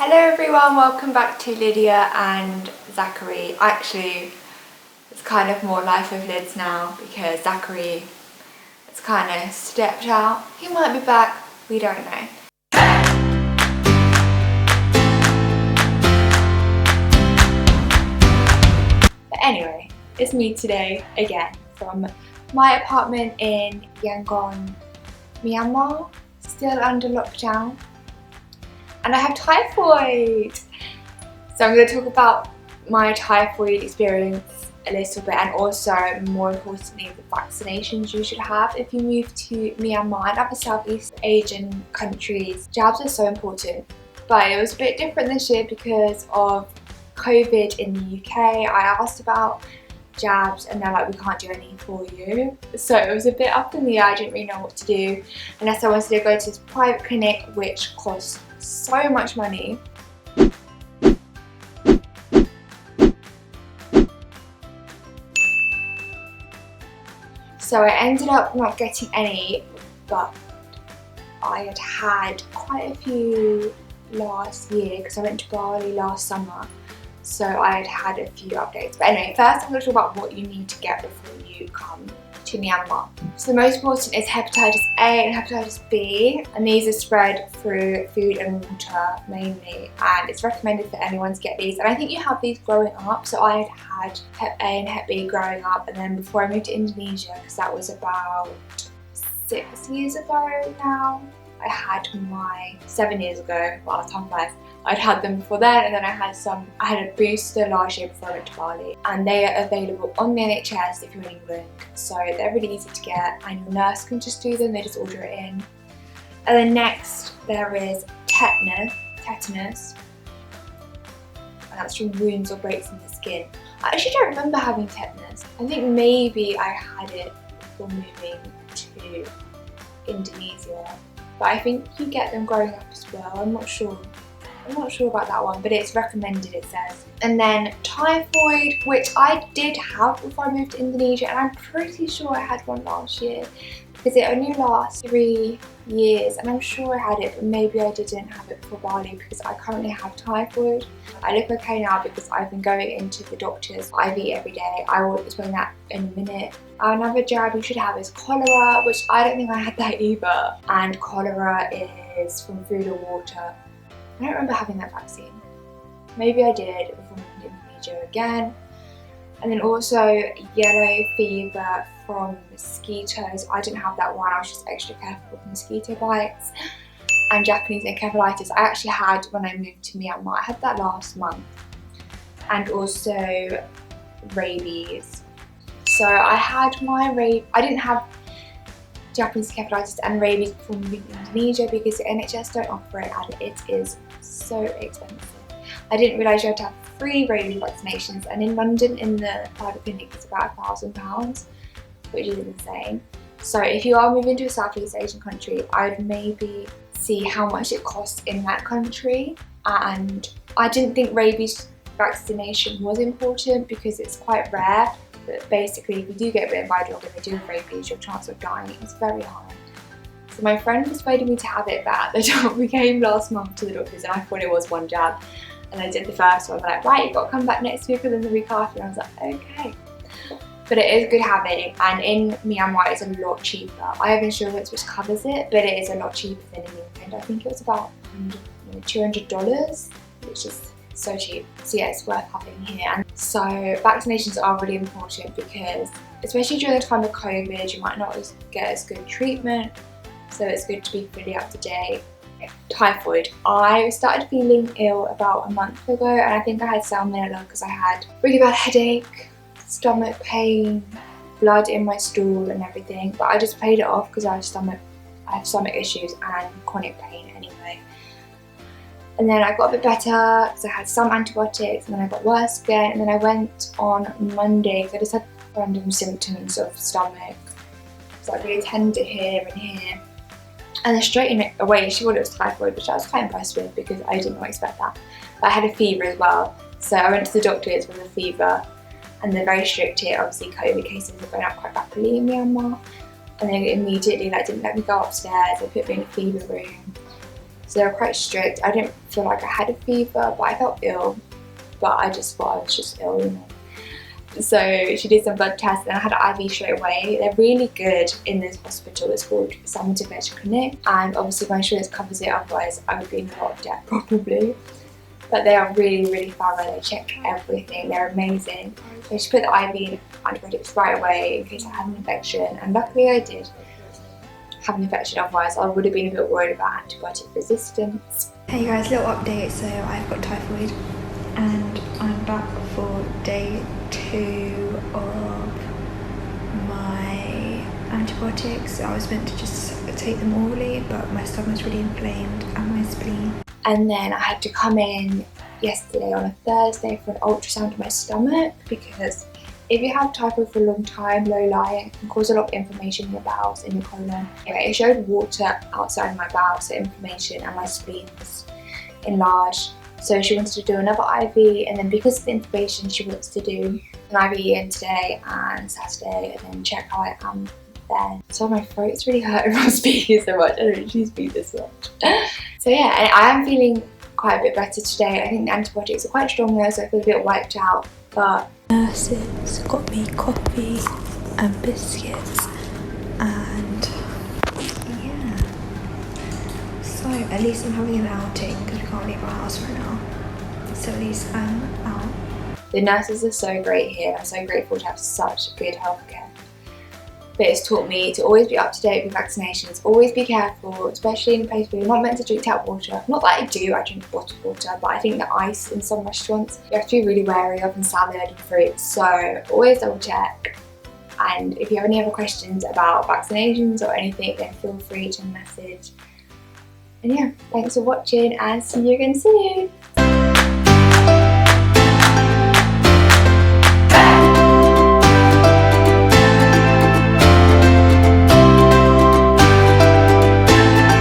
Hello everyone, welcome back to Lydia and Zachary. Actually, it's kind of more life of Lids now because Zachary has kind of stepped out. He might be back, we don't know. But anyway, it's me today again from my apartment in Yangon, Myanmar, still under lockdown. And I have typhoid! So I'm going to talk about my typhoid experience a little bit, and also more importantly the vaccinations you should have if you move to Myanmar and other Southeast Asian countries. Jabs are so important, but it was a bit different this year because of COVID in the UK. I asked about jabs and they're like, we can't do anything for you. So it was a bit up in the air. I didn't really know what to do unless I wanted to go to this private clinic which costs so much money. So I ended up not getting any, but I had quite a few last year because I went to Bali last summer. So I had a few updates. But anyway, first I'm going to talk about what you need to get before you come to Myanmar. So the most important is hepatitis A and hepatitis B, and these are spread through food and water mainly, and it's recommended for anyone to get these. And I think you have these growing up, so I had hep A and hep B growing up, and then before I moved to Indonesia, because that was about 6 years ago now, I had my 7 years ago, well, time flies. I'd had them before then, and then I had a booster last year before I went to Bali, and they are available on the NHS if you're in England, so they're really easy to get and your nurse can just do them, they just order it in. And then next there is tetanus, and that's from wounds or breaks in the skin. I actually don't remember having tetanus. I think maybe I had it before moving to Indonesia, but I think you get them growing up as well. I'm not sure about that one, but it's recommended, it says. And then typhoid, which I did have before I moved to Indonesia, and I'm pretty sure I had one last year because it only lasts 3 years, and I'm sure I had it, but maybe I didn't have it before Bali because I currently have typhoid. I look okay now because I've been going into the doctor's IV every day. I will explain that in a minute. Another jab you should have is cholera, which I don't think I had that either, and cholera is from food or water. I don't remember having that vaccine. Maybe I did before moving to Indonesia again. And then also yellow fever from mosquitoes. I didn't have that one, I was just extra careful with mosquito bites. And Japanese encephalitis I actually had when I moved to Myanmar. I had that last month. And also rabies. So I had I didn't have Japanese encephalitis and rabies before moving to Indonesia because the NHS don't offer it and it is so expensive. I didn't realise you had to have 3 rabies vaccinations, and in London in the private clinic it's about £1,000, which is insane. So if you are moving to a Southeast Asian country, I would maybe see how much it costs in that country. And I didn't think rabies vaccination was important because it's quite rare. But basically, if you do get bitten by a dog and they do have rabies, your chance of dying is very high. So my friend persuaded me to have it, but the dog we came last month to the doctors and I thought it was one jab. And I did the first one, they're like, right, you've got to come back next week and then the week after. And I was like, okay. But it is good having, and in Myanmar it's a lot cheaper. I have insurance which covers it, but it is a lot cheaper than in England. I think it was about $200, which is so cheap. So yeah, it's worth having here. And so vaccinations are really important because especially during the time of COVID you might not get as good treatment, so it's good to be fully up to date. Typhoid. I started feeling ill about a month ago, and I think I had salmonella because I had really bad headache, stomach pain, blood in my stool and everything, but I just played it off because I have stomach issues and chronic pain anyway. And then I got a bit better because I had some antibiotics, and then I got worse again, and then I went on Monday because I just had random symptoms of stomach. It's like really tender here and here. And then straight away she thought it was typhoid, which I was quite impressed with because I did not expect that. But I had a fever as well, so I went to the doctors with a fever, and they're very strict here. Obviously COVID cases are going up quite rapidly in Myanmar, and they immediately didn't let me go upstairs. They put me in a fever room. So they were quite strict. I didn't feel like I had a fever, but I felt ill. But I just thought I was just ill, you know. So she did some blood tests and I had an IV straight away. They're really good in this hospital. It's called Summer Intervention Clinic, and obviously my insurance covers it, otherwise I would be in a lot of debt probably. But they are really, really thorough. They check everything. They're amazing. So she put the IV in antibiotics right away in case I had an infection, and luckily I did have an infection, otherwise I would have been a bit worried about antibiotic resistance. Hey guys, little update. So I've got typhoid and I'm back for day 2 of my antibiotics. I was meant to just take them orally, but my stomach's really inflamed and my spleen. And then I had to come in yesterday on a Thursday for an ultrasound of my stomach, because if you have typhoid for a long time, low lying, it can cause a lot of inflammation in your bowels, in your colon. Anyway, it showed water outside of my bowels, so inflammation, and my spleen was enlarged. So she wanted to do another IV, and then because of the inflammation, she wants to do an IV in today and Saturday, and then check how I am then. So my throat's really hurting from speaking so much. I don't usually speak this much. So yeah, and I am feeling quite a bit better today. I think the antibiotics are quite strong though, so I feel a bit wiped out. But nurses got me coffee and biscuits, and yeah. So at least I'm having an outing because we can't leave our house right now. So at least I'm out. The nurses are so great here. I'm so grateful to have such good healthcare. But it's taught me to always be up to date with vaccinations, always be careful, especially in a place where you're not meant to drink tap water. Not that I do, I drink bottled water, but I think the ice in some restaurants you have to be really wary of, and salad and fruit. So always double check. And if you have any other questions about vaccinations or anything, then feel free to message. And yeah, thanks for watching and see you again soon.